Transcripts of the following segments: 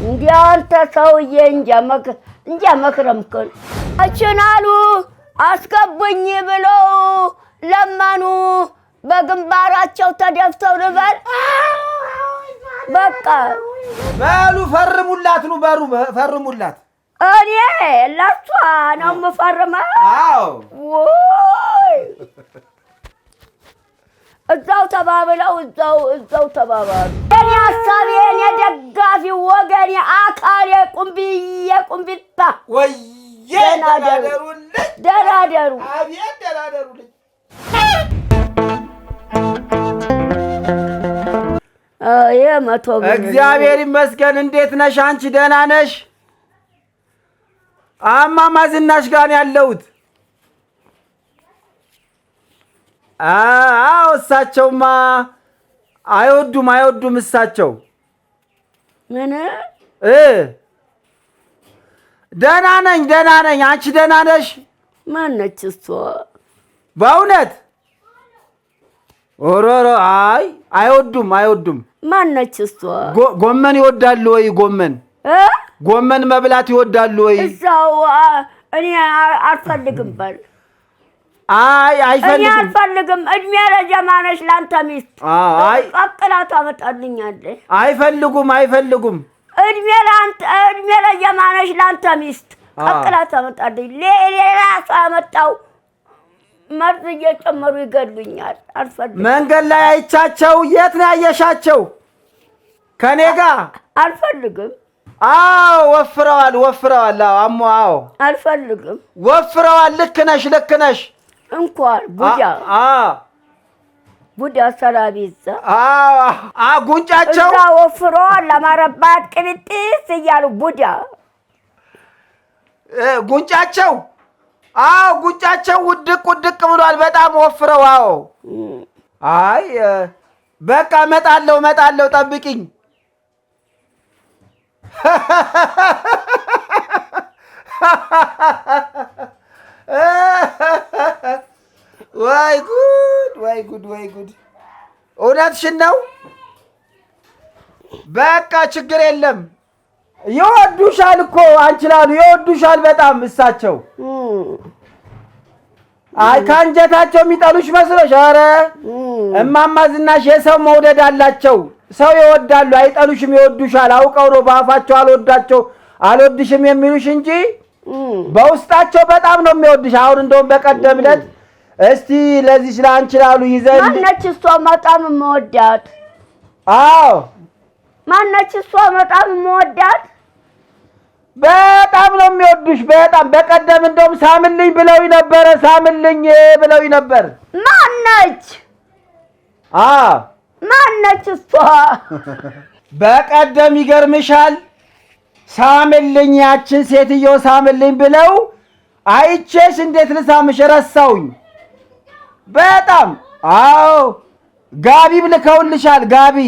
እንዲያንተ ሰውዬ እንጃ መክረምከን አችናሉ አስከቡኝ ብለው ለማኑ በግንባራቸው ተደፍተው ልበል በቃ በሉ ፈርሙላት ነው በሩ ፈርሙላት እኔ ለሷ ነው የምፈርመው አዎ ወይ እዛው ተባብለው እዛው ተባባሉ እኔ ሐሳቤ እኔ ደጋፊ ወገኔ አካሌ ቁምቢታ ወይ ደራደሩ አቤት ደራደሩልኝ የመቶ እግዚአብሔር ይመስገን እንዴት ነሽ አንቺ ደህና ነሽ አማማ ዝናሽ ጋር ያለሁት አዎ እሳቸውማ አይወዱም እሳቸው ምን ደህና ነኝ አንቺ ደህና ነሽ ማነች እሷ በእውነት ኦሮሮ አይወዱም ማነች እሷ ጎመን ይወዳሉ ወይ ጎመን መብላት ይወዳሉ ወይ እዛው እኔ አልፈልግም በል አይፈልግም እኔ አልፈልግም እድሜ ለጀማነሽ ላንተ ሚስት አቅላ ታመጣልኛለህ አይፈልጉም እድሜ ለጀማነሽ ላንተ ሚስት አቅላ ታመጣልኝ ሌላ ሳመጣው መርዝ እየጨመሩ ይገሉኛል አልፈልግም መንገድ ላይ አይቻቸው የት ነው ያየሻቸው ከኔ ጋር አልፈልግም ወፍረዋል አዎ አልፈልግም ወፍረዋል ልክ ነሽ እንኳን ቡዳ ሰራቢዛ ጉንጫቸው ወፍረዋል ለማረባት ቅንጥስ እያሉ ቡዳ ጉንጫቸው ውድቅ ብሏል በጣም ወፍረው በቃ መጣለው ጠብቂኝ ወይ ጉድ እውነትሽን ነው በቃ ችግር የለም ይወዱሻል እኮ አንቺ ላሉ ይወዱሻል በጣም እሳቸው ካንጀታቸው የሚጠሉሽ መስሎሽ ኧረ እማማ ዝናሽ የሰው መውደድ አላቸው ሰው ይወዳሉ አይጠሉሽም ይወዱሻል አውቀው ነው በአፋቸው አልወድሽም የሚሉሽ እንጂ በውስጣቸው በጣም ነው የሚወድሽ አሁን እንደውም በቀደም ዕለት እስቲ ለዚህ ለአንቺ ላሉ ይዘን ማነች እሷ በጣም የምወዳት ማነች እሷ በጣም የምወዳት በጣም ነው የሚወዱሽ በጣም በቀደም እንደውም ሳምልኝ ብለውኝ ነበር ማነች እሷ በቀደም ይገርምሻል ሳምልኝ ያችን ሴትዮ ሳምልኝ ብለው አይቼሽ እንዴት ልሳምሽ ረሳውኝ በጣም ጋቢ ልከውልሻል ጋቢ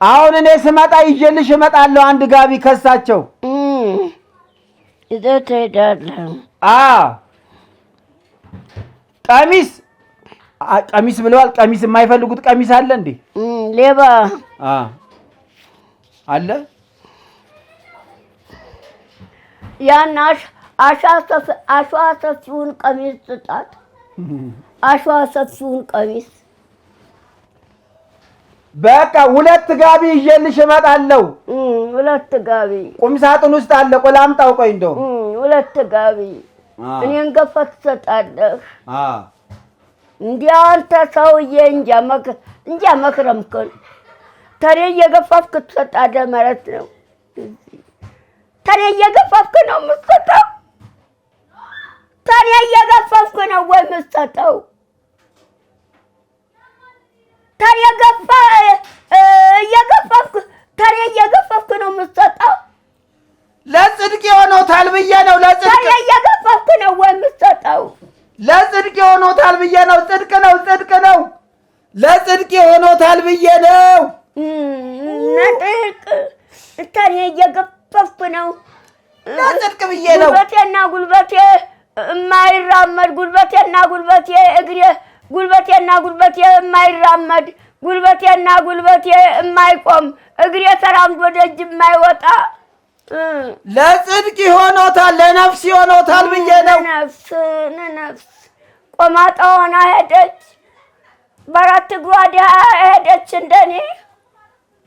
አሁን እኔ ስመጣ ይዤልሽ እመጣለሁ አንድ ጋቢ ከሳቸው ይዘት ሄዳለህ ቀሚስ ብለዋል ቀሚስ የማይፈልጉት ቀሚስ አለ እንዴ ሌባ አለ ያናሽ አሸዋ ሰፊውን ቀሚስ ጥጣት አሸዋ ሰፊውን ቀሚስ በቃ ሁለት ጋቢ ይዤልሽ እመጣለሁ ሁለት ጋቢ ቁም ሳጥን ውስጥ አለ ቆላምጣው ቆይ እንደው ሁለት ጋቢ እኔን ገፈት ትሰጣለህ እንዲያንተ ሰውዬ እንጃ መክረምከን ተሬ እየገፋፍክ ትሰጣለህ ማለት ነው ተሬ እየገፋፍክ ነው የምትሰጠው ተሬ እየገፋፍክ ነው ወይ የምትሰጠው ተሬ እየገፋፍክ ነው የምትሰጠው ለጽድቅ የሆነውታል ብዬ ነው ተሬ እየገፋፍክ ነው ወይ የምትሰጠው ለጽድቅ የሆነውታል ብዬ ነው ጽድቅ ነው ለጽድቅ የሆነውታል ብዬ ነው ነጥቅ ተሬ እየገፋፍክ ነው ለጽድቅ ብዬ ነው ጉልበቴ የማይራመድ ጉልበቴና ጉልበቴ የማይራመድ ጉልበቴና ጉልበቴ የማይቆም እግሬ ተራምዶ ደጅ የማይወጣ ለጽድቅ ይሆኖታል ለነፍስ ይሆኖታል ብዬ ነው። ነፍስ ቆማጣ ሆና ሄደች። በአራት እግሯ ሄደች እንደኔ።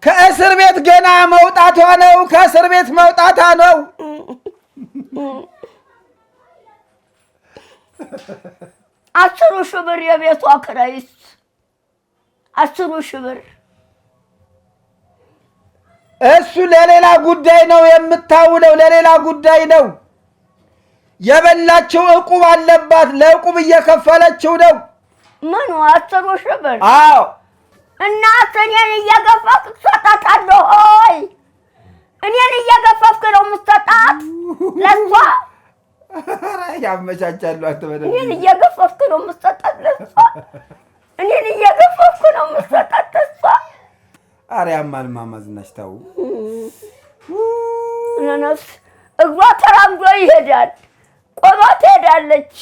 ከእስር ቤት ገና መውጣቷ ነው። ከእስር ቤት መውጣቷ ነው። 10,000 ብር የቤቷ ኪራይስ 10,000 ብር። እሱ ለሌላ ጉዳይ ነው የምታውለው፣ ለሌላ ጉዳይ ነው። የበላችው ዕቁብ አለባት፣ ለዕቁብ እየከፈለችው ነው። ምኑ 10,000 ብር? አዎ። እናት እኔን እየገፈፍክ ትሰጣታለህ ሆይ? እኔን እየገፈፍክ ነው የምትሰጣት ለሷ? ያመቻቻሉ አትበደል። እኔን እየገፈፍክ ነው የምትሰጣት ለሷ? እኔን እየገፈፍክ ነው የምትሰጣት ለሷ? ኧረ ያማል እማማ ዝናሽ ተው። ለነፍስ እግሯ ተራምዶ ይሄዳል፣ ቆማ ትሄዳለች።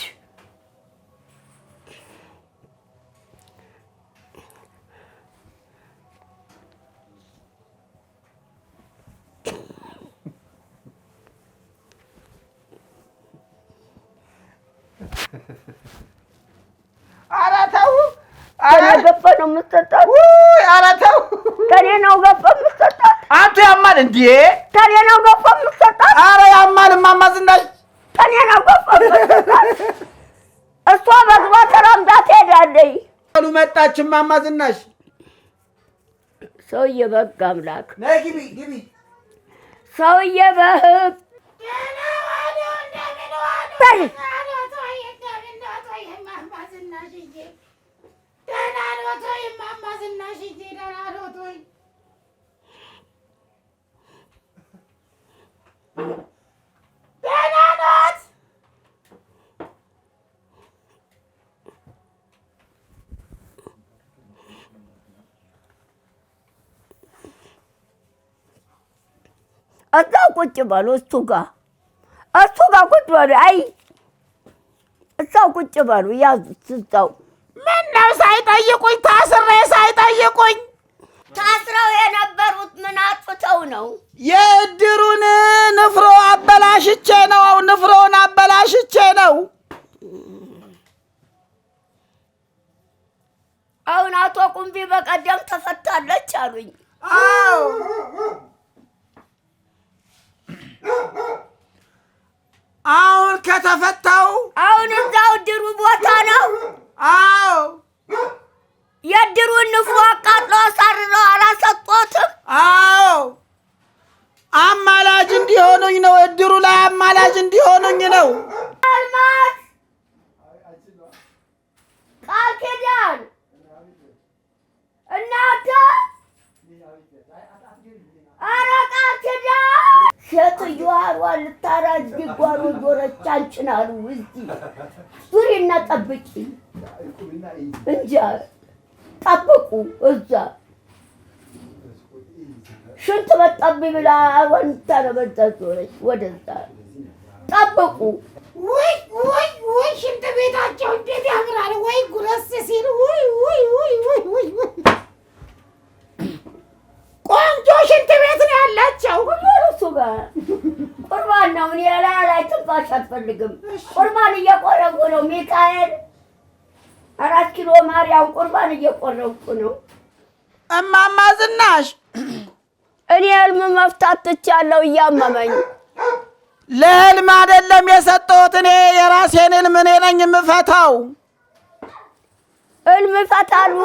ኧረ ተው። ከኔ ገፈ ነው የምትሰጣት? ኧረ ተው። ከኔ ነው ገፈ የምትሰጣት? አንተ ያማል እንዴ? ከኔ ነው ገፈ የምትሰጣት? ኧረ ያማል እማማ ዝናሽ። ከኔ ነው ገፈ የምትሰጣት? እሷ በእግሯ ተራምዳ ትሄዳለች። አሉ መጣች እማማ ዝናሽ። ሰውዬ በሕግ አምላክ ነይ ግቢ ግቢ። ሰውዬ በሕግ እዛው ቁጭ በሉ። እሱ ጋር ቁጭ በሉ። አይ እዛው ቁጭ በሉ። ያዙት እዛው። ምነው ሳይጠይቁኝ ታስሬ ሳይጠይቁኝ? ታስረው የነበሩት ምን አጥፍተው ነው? የእድሩን ንፍሮ አበላሽቼ ነው። ንፍሮውን አበላሽቼ ነው። አሁን አቶ ቁምቢ በቀደም ተፈታለች አሉኝ። አዎ አሁን ከተፈታው አሁን እዛው እድሩ ቦታ ነው። አዎ የእድሩን ንፍሮ አቃጥሎ አሳርረው አላሰጦትም። አዎ አማላጅ እንዲሆኑኝ ነው። እድሩ ላይ አማላጅ እንዲሆኑኝ ነው። አልማዝ ቃል ኪዳን እናንተ ኧረ ቃል ኪዳን ሴትዮዋ ልታራጅ ጓሮ ዞረች። አንቺን አሉ እዚህ ዙሪና ጠብቂ እንጂ ጠብቁ። እዛ ሽንት መጣብኝ ብላ ወንታ ነበዛ ዞረች። ወደዛ ጠብቁ። ወይ ሽንት ቤታቸው እንዴት ያምራል! ወይ ጉረስ ሲል ወይ ቆንጆ ሽንት ቤት ነው ያላቸው። እሱ ጋር ቁርባን ነው። እኔ ላይ ትንፋሽ አትፈልግም። ቁርባን እየቆረቡ ነው። ሚካኤል 4 ኪሎ ማርያም ቁርባን እየቆረቡ ነው። እማማ ዝናሽ እኔ ህልም መፍታት ትቻለሁ እያመመኝ። ለህልም አይደለም የሰጠሁት እኔ የራሴን ህልም እኔ ነኝ የምፈታው። ህልም ይፈታሉ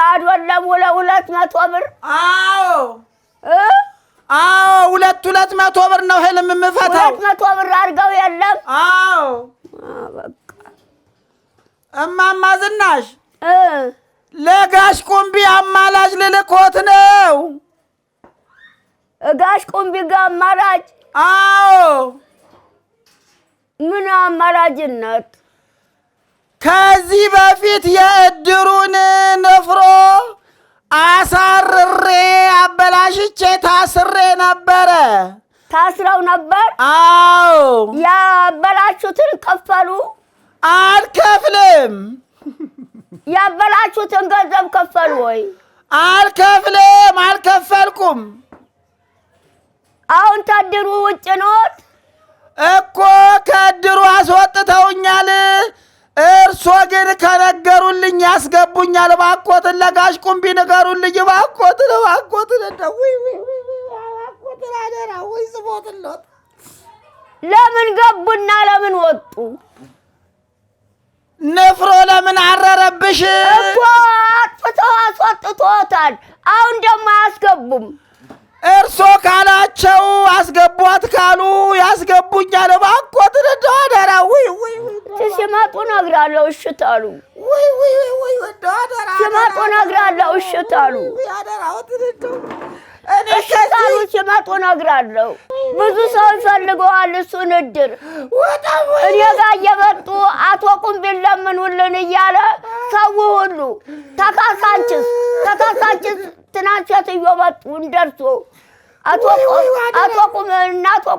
አይደለም 200 ብር? አዎ አዎ 200 ብር ነው ህልም የምፈታው። 200 ብር አድርገው የለም? አዎ በቃ እማማ ዝናሽ ለጋሽ ቁምቢ አማላጅ ልልኮት ነው። ጋሽ ቁምቢ ጋር አማላጅ? አዎ ምን አማላጅነት? ከዚህ በፊት የእድሩን ንፍሮ አሳርሬ አበላሽቼ ታስሬ ነበረ። ታስረው ነበር? አዎ ያበላሹትን ከፈሉ? አልከፍልም። ያበላሹትን ገንዘብ ከፈሉ ወይ? አልከፍልም፣ አልከፈልኩም። አሁን ተድሩ ውጭ ኖት እኮ ከእድሩ አስወጥተውኛል። እርሶ ግን ከነገሩልኝ ያስገቡኛል። እባክዎትን ለጋሽ ቁምቢ ንገሩልኝ። እባክዎትን አደራ ወይ ስሞትሎት። ለምን ገቡና ለምን ወጡ? ንፍሮ ለምን አረረብሽ? እኮ አጥፍተው አስወጥቶታል። አሁን ደግሞ አያስገቡም። እርሶ ካላቸው አስገቧት ካሉ ያስገቡኛል። እባክዎትን እንደው አደራ። ሲመጡ እነግራለሁ እሽት አሉ። ሲመጡ እነግራለሁ እሽት አሉ። እሽት አሉ። ሲመጡ እነግራለሁ። ብዙ ሰው ይፈልገዋል እሱን እድር። እኔ ጋር እየመጡ አቶ ቁምቢን ለምኑልን እያለ ሰው ሁሉ ተካሳንችስ ትናንት ሴትዮ መጡ እንደርሶ አቶ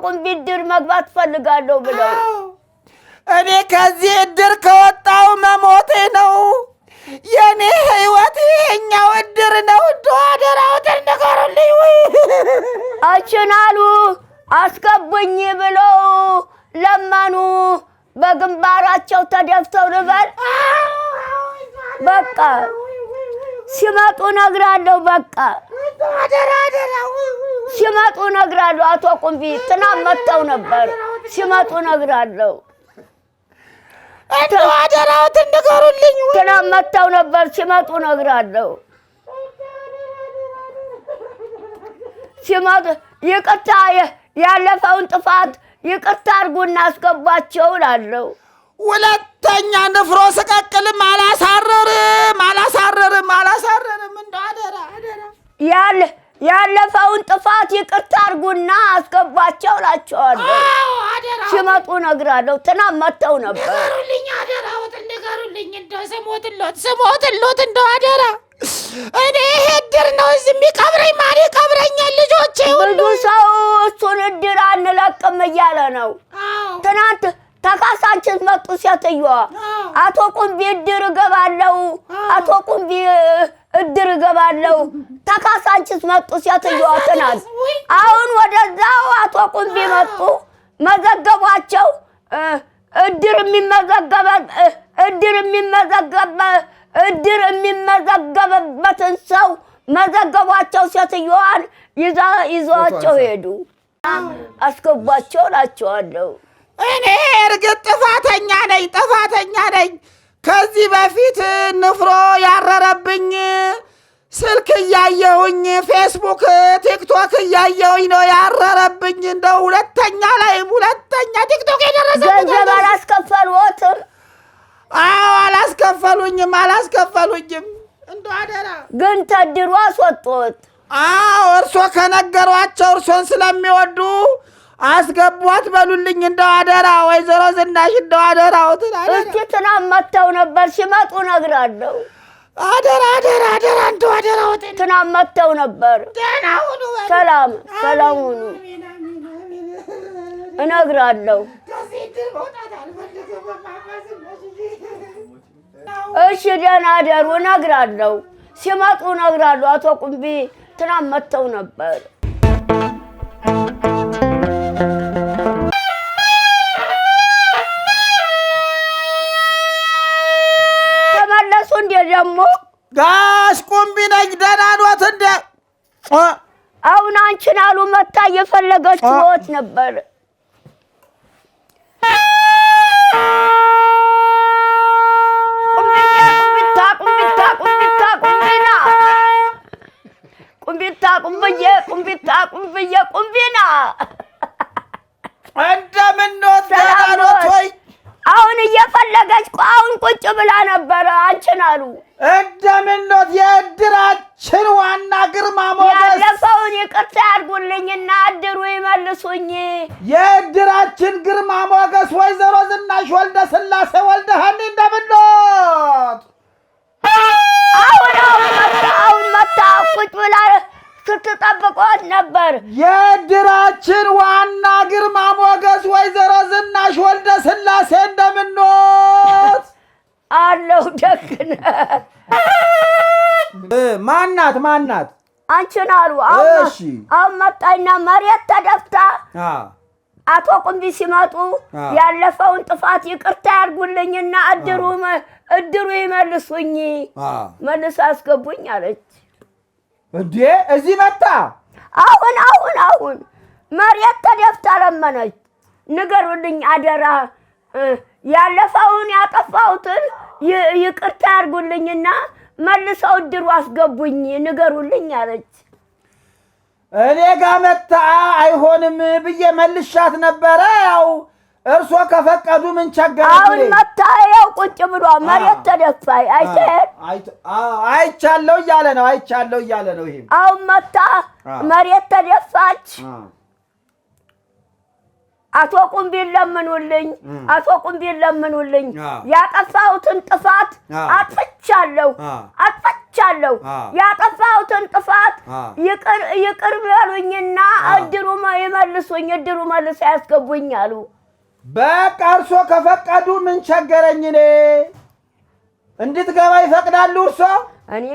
ቁምቢ እድር መግባት እፈልጋለሁ ብለው እኔ ከዚህ እድር ከወጣው መሞቴ ነው። የኔ ህይወት የኛው እድር ነው። እንደው አደራዎትን ንገሩልኝ። አችናሉ አስገቡኝ ብለው ለመኑ። በግንባራቸው ተደፍተው ልበል። በቃ ሲመጡ እነግራለሁ። በቃ ሲመጡ እነግራለሁ። አቶ ቁምቢ ትናንት መጥተው ነበር። ሲመጡ እነግራለሁ። እንደው አደራዎትን ንገሩልኝ። ትናንት መጥተው ነበር። ሲመጡ እነግራለሁ። ሲመጡ ይቅርታ ያለፈውን ጥፋት ይቅርታ አድርጉና አስገባቸው እላለሁ። ሁለተኛ ንፍሮ ስቀቅልም አላሳረርም። እንደው አደራ ያለፈውን ጥፋት ይቅርታ አድርጉና አስገባቸው እላቸዋለሁ። ሲመጡ እነግራለሁ። ትናንት መጥተው ነበር። ንገሩልኝ፣ አደራዎትን ንገሩልኝ። እንደው ስሞትሎት እንደው አደራ። እኔ ይሄ እድር ነው እዚህ የሚቀብረኝ። ማን ይቀብረኛል? ልጆቼ ብዙ ሰው እሱን እድር አንለቅም እያለ ነው። ትናንት ተካሳንችስ መጡ ሴትዮዋ። አቶ ቁምቢ እድር እገባለሁ፣ አቶ ቁምቢ እድር እገባለሁ። ተካሳንችስ መጡ ሴትዮዋ ትናንት። አሁን ወደዛው አቶ ቁምቢ መጡ፣ መዘገቧቸው። እድር የሚመዘገብበትን ሰው መዘገቧቸው። ሴትዮዋን ይዘዋቸው ሄዱ። አስገቧቸው እላቸዋለሁ። እኔ እርግጥ ጥፋተኛ ነኝ። ከዚህ በፊት ንፍሮ ያረረብኝ ስልክ እያየሁኝ ፌስቡክ፣ ቲክቶክ እያየሁኝ ነው ያረረብኝ። እንደው ሁለተኛ ቲክቶክ የደረሰብኝ ገንዘብ አላስከፈሉትም? አዎ አላስከፈሉኝም። እንደው አደራ ግን ተድሮ አስወጡት። አዎ እርሶ ከነገሯቸው እርሶን ስለሚወዱ አስገቧት በሉልኝ። እንደው አደራ ወይዘሮ ዝናሽ እንደው አደራዎትን። እስኪ ትናንት መጥተው ነበር። ሲመጡ እነግራለሁ። አደራ እንደው አደራዎትን። ትናንት መጥተው ነበር። ደህና ሁኑ። ሰላም ሁኑ። እነግራለሁ። ከዚህ እድር መውጣት አልፈልግም። እሺ ደህና አደሩ። እነግራለሁ። ሲመጡ እነግራለሁ። አቶ ቁምቢ ትናንት መጥተው ነበር። ተመለሱ። እንዴ ደግሞ ጋሽ ቁምቢ ነኝ። ደህና ኖት እንደ አሁን አንቺን አሉ መታ እየፈለገች ሞት ነበር። ቁምቢና እንደምን ኖት? ደህና ኖት ወይ? አሁን እየፈለገች አሁን ቁጭ ብላ ነበረ። አንቺን አሉ እንደምን ኖት? የእድራችን ዋና ግርማ ሞገስ ያለፈውን ይቅርታ ያድርጉልኝና እድሩ ይመልሱኝ። የእድራችን ግርማ ሞገስ ወይዘሮ ዝናሽ ወልደ ስላሴ ወልደ ሀኒ እንደምን ኖት? አሁን መጣ ቁጭ ብላ ስትጠብቆት ነበር። የእድራችን ዋና ግርማ ሞገስ ወይዘሮ ዝናሽ ወልደ ስላሴ እንደምን ኖት? አለሁ። ደግነህ ማናት? ማናት? አንቺን አሉ። እሺ አሁን መጣይና መሬት ተደፍታ አቶ ቁምቢ ሲመጡ ያለፈውን ጥፋት ይቅርታ ያርጉልኝና እድሩ ይመልሱኝ መልስ አስገቡኝ አለች። እንዴ እዚህ መጣ? አሁን መሬት ተደፍታ ለመነች። ንገሩልኝ አደራ ያለፈውን ያጠፋሁትን ይቅርታ ያርጉልኝና መልሰው እድሩ አስገቡኝ ንገሩልኝ አለች። እኔ ጋር መጣ አይሆንም ብዬ መልሻት ነበረ። ያው እርሶ ከፈቀዱ ምን ቸገረ? አሁን መጣ ያው ቁጭ ብሎ መሬት ተደፋይ አይቻለሁ እያለ ነው። ይሄ አሁን መጣ መሬት ተደፋች። አቶ ቁምቢን ለምኑልኝ ያጠፋሁትን ጥፋት አጥፍቻለሁ ያጠፋሁትን ጥፋት ይቅር በሉኝና እድሩ መልስ ያስገቡኝ አሉ። በቃ እርሶ ከፈቀዱ ምን ቸገረኝ? እኔ እንድትገባ ይፈቅዳሉ እርሶ? እኔ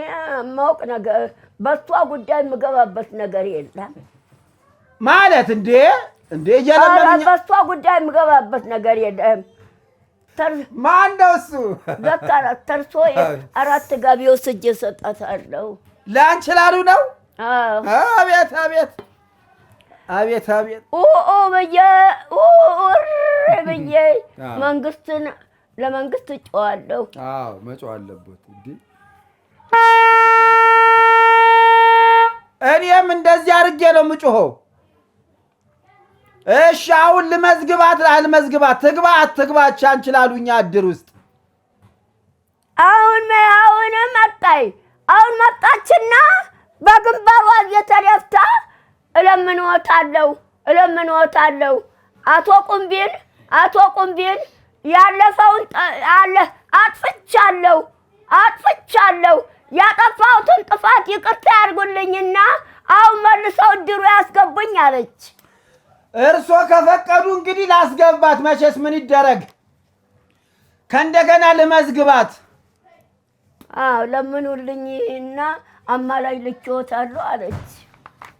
ማውቅ ነገር በሷ ጉዳይ የምገባበት ነገር የለም ማለት እንዴ እየለመንኝ በሷ ጉዳይ የምገባበት ነገር የለም። ማን ነው እሱ? ዘካራት ተርሶ 4 ጋቢ ወስጄ ሰጣታለሁ። ለአንቺ ላሉ ነው? አቤት ብዬ ለመንግስት እጮዋለሁ። መጮህ አለበት እንዴ። እኔም እንደዚህ አድርጌ ነው የምጮኸው። እሺ አሁን አልመዝግባት ትግባ አትግባች አንቺ ላሉኛ እድር ውስጥ አሁን መጣችና በግንባሯ እየተደፍታ እለምንዎታለሁ አቶ ቁምቢን ያለፈውን አጥፍቻለሁ ያጠፋሁትን ጥፋት ይቅርታ ያርጉልኝና አሁን መልሰው እድሩ ያስገቡኝ አለች። እርሶ ከፈቀዱ እንግዲህ ላስገባት። መቼስ ምን ይደረግ ከእንደገና ልመዝግባት። ለምኑልኝና አማላይ ልኬዎታለሁ አለች።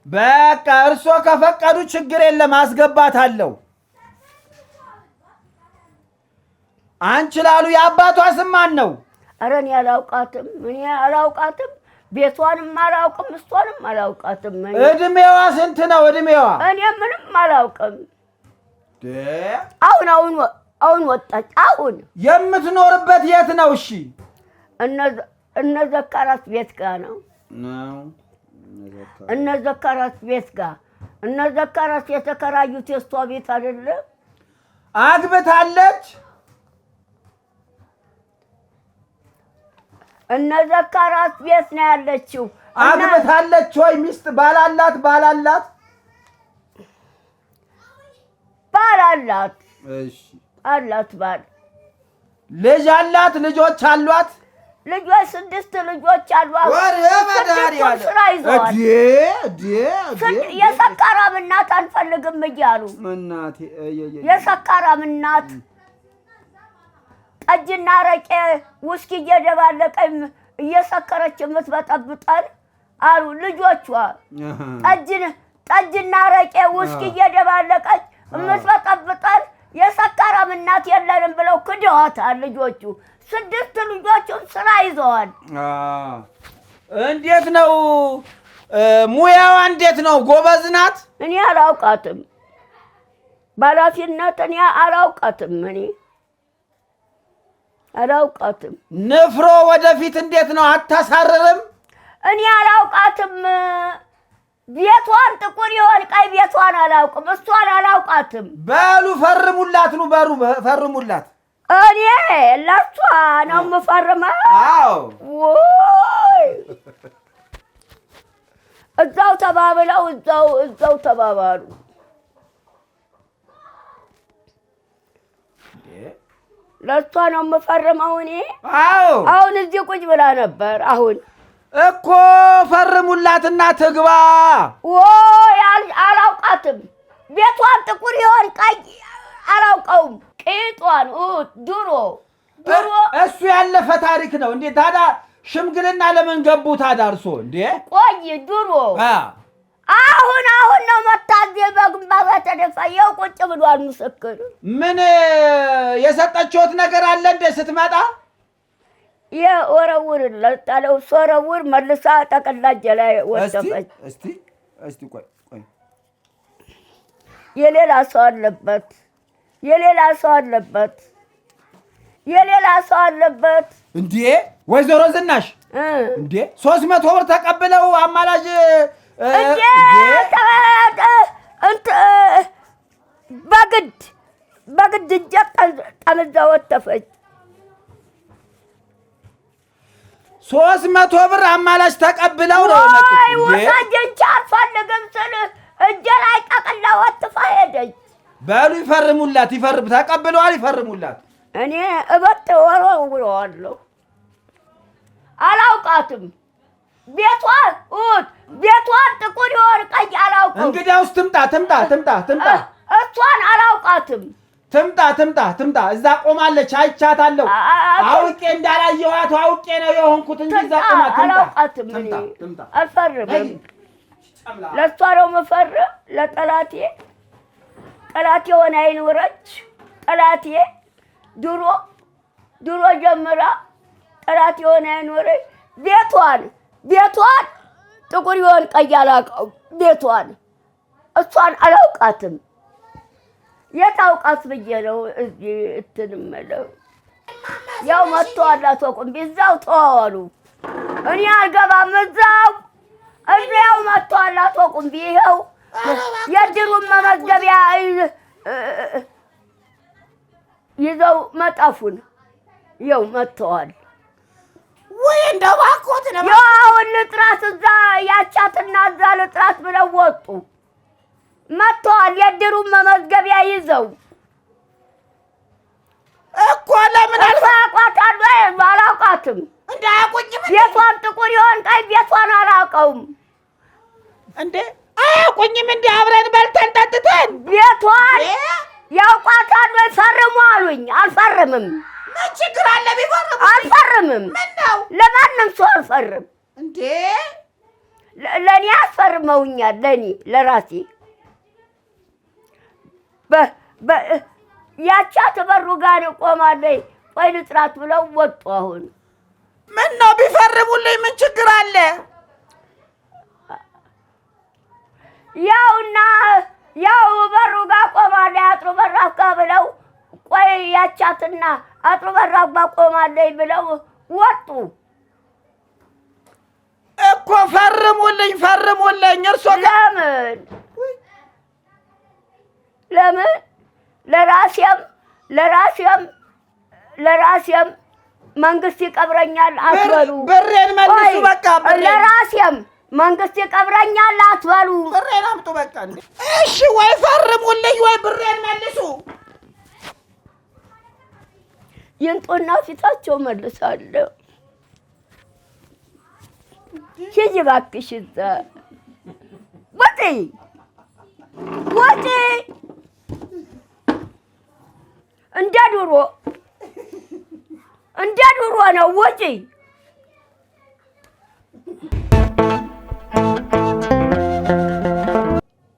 በቃ እርሶ ከፈቀዱ ችግር የለም አስገባታለሁ። አንቺ ላሉ የአባቷ ስም ማን ነው? ኧረ እኔ አላውቃትም። ቤቷንም አላውቅም እሷንም አላውቃትም። እድሜዋ ስንት ነው? እድሜዋ እኔ ምንም አላውቅም። አሁን ወጣች። አሁን የምትኖርበት የት ነው? እሺ እነ ዘካራት ቤት ጋር ነው። እነ ዘካራት ቤት ጋር እነ ዘካራት የተከራዩት የእሷ ቤት አይደለም። አግብታለች? እነ ዘካራት ቤት ነው ያለችው። አግብታለች ወይ? ሚስት ባላላት? እሺ አላት። ባል ልጅ አላት? ልጆች አሏት? ልጆች 6 ልጆች አሏት። ስራ ይዘዋል። የሰካራም እናት አንፈልግም እያሉ የሰካራም እናት ጠጅና አረቄ ውስኪ እየደባለቀኝ እየሰከረች የምትበጠብጠን አሉ ልጆቿ። ጠጅና አረቄ ውስኪ እየደባለቀች የምትበጠብጠን የሰካራም እናት የለንም ብለው ክደዋታል ልጆቹ። 6 ልጆቹም ስራ ይዘዋል። እንዴት ነው ሙያዋ? እንዴት ነው? ጎበዝ ናት? እኔ አላውቃትም። ባላፊነት እኔ አላውቃትም። ንፍሮ ወደፊት እንዴት ነው? አታሳርርም? እኔ አላውቃትም። ቤቷን ጥቁር ይሆን ቀይ ቤቷን አላውቅም። እሷን አላውቃትም። በሉ ፈርሙላት ነው ፈርሙላት። እኔ ለሷ ነው የምፈርመው። ወይ እዛው ተባብለው እዛው ተባባሉ። ለሷ ነው የምፈርመው እኔ። አሁን እዚህ ቁጭ ብላ ነበር። አሁን እኮ ፈርሙላትና ትግባ። ወይ አላውቃትም። ቤቷን ጥቁር ይሆን ቀይ አላውቀውም። ቂጧን ድሮ እሱ ያለፈ ታሪክ ነው እንዴ? ታዲያ ሽምግልና ለምን ገቡ ታዳርሶ እንዴ? ቆይ ድሮ አሁን ነው መታዘ በግንባር ተደፋ ያው ቁጭ ብሏል ምስክር። ምን የሰጠችሁት ነገር አለ እንደ ስትመጣ? የወረውር ለጣለው ሶረውር መልሳ ጠቅላጀ ላይ ወጣፈች። እስቲ ቆይ የሌላ ሰው አለበት እንዴ? ወይዘሮ ዝናሽ እንዴ 300 ብር ተቀብለው አማላጅ እንዴ በግድ ጠምዛ ወጣፈች። 300 ብር አማላጅ ተቀብለው ነው የመጡት። አይ ወሳጀንቻ አልፈልግም ስል እጄ ላይ ጠቅላ ወጥፋ ሄደች። በሉ ይፈርሙላት፣ ተቀብለዋል፣ ይፈርሙላት። እኔ እበት ወረውረዋለሁ። አላውቃትም። ቤቷን ጥቁር ይሆን ቀይ አላውቅም። እንግዲያውስ ትምጣ። እሷን አላውቃትም። ትምጣ። እዛ ቆማለች፣ አይቻታለሁ። አውቄ እንዳላየኋት አውቄ ነው የሆንኩት እንጂ እዛ ቆማ አላውቃትም። አልፈርምም። ለእሷ ነው የምፈርም። ለጠላቴ ሆነ አይኖረች። ጠላቴ ድሮ ጀምራ ጠላቴ ሆነ አይኖረች። ቤቷን ጥቁር ይሆን ቀይ አላውቀውም። ቤቷን እሷን አላውቃትም። የታውቃት ብዬ ነው እዚህ እትንመለው። ያው መጥተዋል። አቶ ቁምቢ እዛው ተዋዋሉ። እኔ አልገባም። እዛው መጥተዋል። አቶ ቁምቢ ይኸው የድሩን መመዝገቢያ ይዘው መጣፉን ይኸው መጥተዋል። ወይ እንደው ባኮት ነው ያው ልጥራት እዛ ያቻትና እዛ ልጥራት ብለው ወጡ። መጥተዋል። የድሩን መመዝገቢያ ይዘው እኮ ለምን አላውቃትም። እንዳያቆኝ ቤቷን ጥቁር ይሆን ቀይ ቤቷን አላውቀውም። እንዴ አያቆኝም። እንዴ አብረን በልተን ጠጥተን ቤቷን ያውቃታል ወይ? ፈርሙ አሉኝ። አልፈርምም። ምን ችግር አለ ቢፈርሙ? አልፈርምም። ምን ነው ለማንም ሰው አልፈርም። እንዴ ለኔ አስፈርመውኛል። ለራሴ ያቻት በሩ ጋር ቆማለች። ቆይ ልጥራት ብለው ወጡ። አሁን ምን ነው ቢፈርሙልኝ ምን ችግር አለ? ያው በሩ ጋር ቆማለች። አጥሩ በራፍ ጋር ብለው ቆይ ያቻትና አጥሩ በራፍ ጋር ቆማለች ብለው ወጡ እኮ። ፈርሙልኝ። ለምን ለራሴም መንግስት ይቀብረኛል አትበሉ። ብሬን መልሱ በቃ። ለራሴም መንግስት ይቀብረኛል አትበሉ። ብሬን አምጡ በቃ። እሺ ወይ ፈርሙልኝ ወይ ብሬን መልሱ። ይንጡና ፊታቸው መልሳለሁ። ሂጂ እባክሽ እዛ ወጪ እንደ ድሮ ነው። ወጪ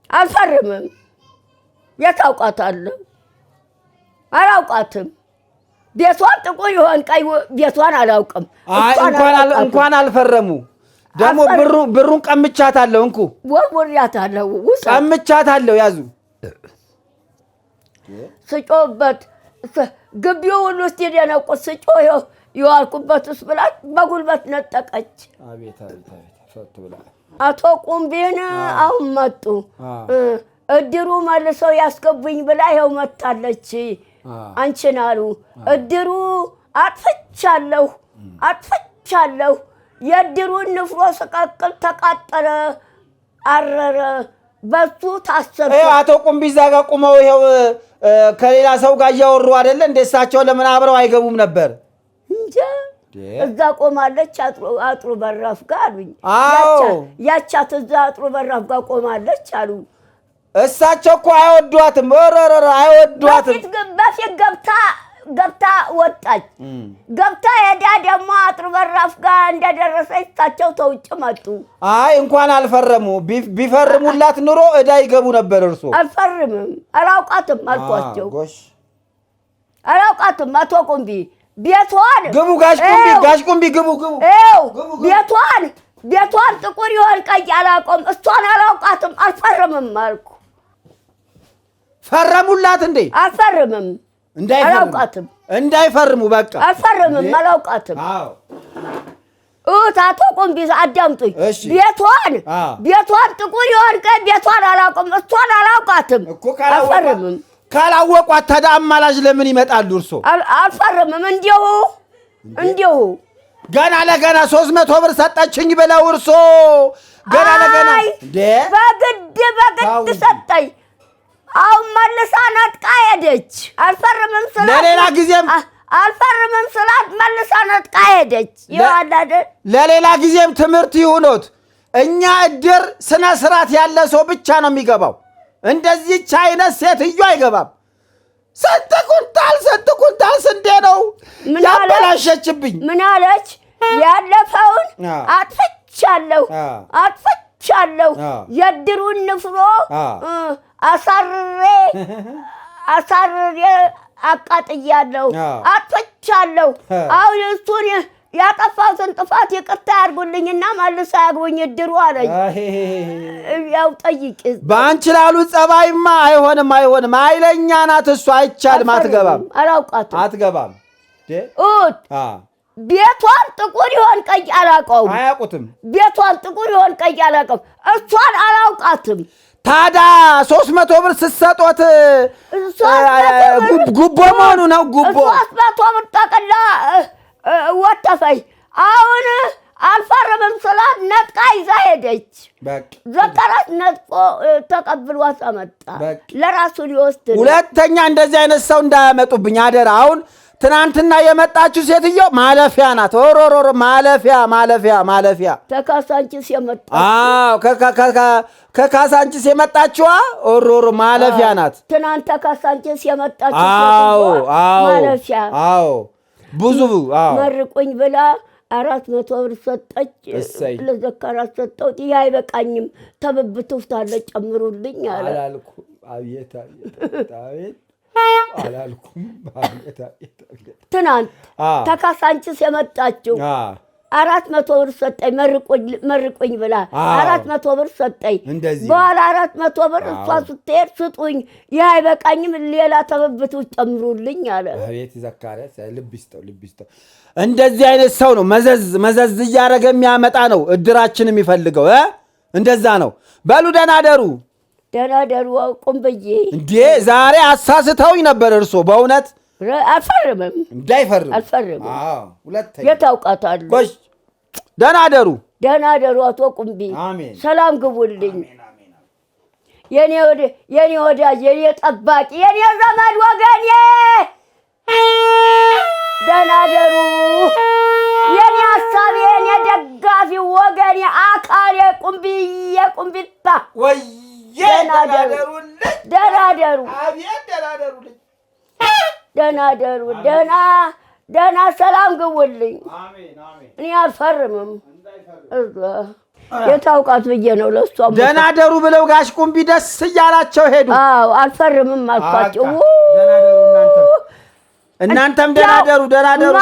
አልፈርምም። የታውቃታለሁ? አላውቃትም። ቤቷን ጥቁር ይሆን ቀይ ቤቷን አላውቅም። እንኳን አልፈረሙ። ደግሞ ብሩን ቀምቻታለሁ። እንኩ ወርወርያታለሁ። ቀምቻታለሁ። ያዙ ስጮህበት ግቢው ሁሉ እስቲ ደነቁት። ስጮህ የዋልኩበትስ ብላት በጉልበት ነጠቀች። አቤት ፈቱ ብላ አቶ ቁምቢን አሁን መጡ። እድሩ መልሰው ያስገቡኝ ብላ ይኸው መታለች። አንቺን አሉ እድሩ አጥፍቻለሁ። የእድሩን ንፍሮ ስቀቅል ተቃጠለ፣ አረረ። በሱ ታሰሩ። አቶ ቁምቢ እዛ ጋር ቁመው ይኸው ከሌላ ሰው ጋር እያወሩ አይደለ እንደ እሳቸው ለምን አብረው አይገቡም ነበር? እንጃ እዛ ቆማለች አጥሩ በራፍ ጋር አሉኝ። ያቻት እዛ አጥሩ በራፍ ጋር ቆማለች አሉ። እሳቸው እኮ አይወዷትም። አይወዷትም። በፊት ገብታ ወጣች። ገብታ ሄዳ ደግሞ አጥር በራፍ ጋር እንደደረሰች ታቸው ተውጭ መጡ። አይ እንኳን አልፈረሙ ቢፈርሙላት ኑሮ እዳ ይገቡ ነበር። እርሶ አልፈርምም አላውቃትም አልኳቸው። አላውቃትም አቶ ቁምቢ ቤቷን ግቡ ጋሽ ቁምቢ ግቡ ቤቷን ጥቁር ይሆን ቀይ አላውቅም። እሷን አላውቃትም አልፈርምም አልኩ። ፈረሙላት እንዴ? አልፈርምም አላውቃትም። እንዳይፈርሙ በቃ አልፈርምም አላውቃትም። አቶ ቁምቢ አዳምጡኝ። ቤቷን ጥቁር ይሆን ቀይ ቤቷን አላውቅም። እሷን አላውቃትም አልፈርምም። ካላወቋት ታዲያ አማላጅ ለምን ይመጣሉ? እርሶ አልፈርምም እንዲሁ ገና ለገና 300 ብር ሰጠችኝ ብለው እርሶ ገና ለገና እንዴ በግድ ሰጠኝ። አሁን መልሳ ነጥቃ ሄደች። አልፈርምም ስላት መልሳ ነጥቃ ሄደች። ይዋላደ ለሌላ ጊዜም ትምህርት ይሁኖት። እኛ እድር ስነ ስርዓት ያለ ሰው ብቻ ነው የሚገባው። እንደዚህ አይነት ሴትዮ አይገባም። ስንት ኩንታል ስንዴ ነው ያበላሸችብኝ። ምን አለች? ያለፈውን አጥፍቻለሁ የድሩን ንፍሮ አሳርሬ አቃጥያለሁ አጥፍቻለሁ። አሁን እሱን ያጠፋሁትን ጥፋት ይቅርታ ያርጉልኝና መልሳ ያግቡኝ እድሩ አለኝ። ያው ጠይቂ በአንቺ ላሉ ጸባይማ አይሆንም። አይለኛ ናት እሷ። አይቻልም። አትገባም። አላውቃትም። አትገባም። ቤቷን ጥቁር ይሆን ቀይ አላውቀውም። አያውቁትም። ቤቷን ጥቁር ይሆን ቀይ አላውቀውም። እሷን አላውቃትም። ታዳ 300 ብር ስትሰጦት ጉቦ መሆኑ ነው። ጉቦ 300 ብር ጠቅላ ወተፈይ። አሁን አልፈርምም ስላት ነጥቃ ይዛ ሄደች። ዘጠራት ነጥቆ ተቀብሏት አመጣ። ለራሱ ሊወስድ። ሁለተኛ እንደዚህ አይነት ሰው እንዳያመጡብኝ አደራ። አሁን ትናንትና የመጣችው ሴትዮ ማለፊያ ናት። ኦሮሮሮ ማለፊያ ተካሳንቺስ የመጣ ከካሳንቺስ የመጣችዋ ኦሮሮ ማለፊያ ናት። ትናንት ተካሳንቺስ የመጣችው ማለፊያ ብዙ መርቁኝ ብላ 400 ብር ሰጠች። ለዘካራት ሰጠሁት። ይሄ አይበቃኝም ተብብቱታለ ጨምሩልኝ አለ። አላልኩም። አቤት አላልኩም። ትናንት ተካሳንቺስ የመጣችው 400 ብር ሰጠኝ። መርቁኝ ብላ 400 ብር ሰጠኝ። በኋላ 400 ብር እሷ ስትሄድ ስጡኝ፣ ይሄ አይበቃኝም ሌላ ተብብቱ ጨምሩልኝ አለ። አቤት ዘካሪያስ ልብ ይስጠው። እንደዚህ አይነት ሰው ነው መዘዝ እያደረገ የሚያመጣ ነው እድራችን የሚፈልገው። እንደዛ ነው። በሉ ደህና ደሩ ቁምብዬ። እንዴ ዛሬ አሳስተውኝ ነበር እርሶ። በእውነት አልፈርምም። እንዳይፈርም አልፈርምም። ሁለተኛ የታውቃታለሁ። ደህና ደሩ አቶ ቁምቢ። ሰላም ግቡልኝ። የኔ ወዳጅ፣ የኔ ጠባቂ፣ የኔ ዘመድ ወገኔ ደህና ደሩ። የኔ ሐሳቤ፣ የኔ ደጋፊ ወገኔ አካሌ ቁምቢታ ወይ ደህና ደሩ። ደህና ሰላም ግቡልኝ። እኔ አልፈርምም። የታውቃት ብዬ ነው ለሷ። ደህና ደሩ ብለው ጋሽ ቁምቢ ደስ እያላቸው ሄዱ። አልፈርምም አልኳቸው። እናንተም ደህና ደሩ።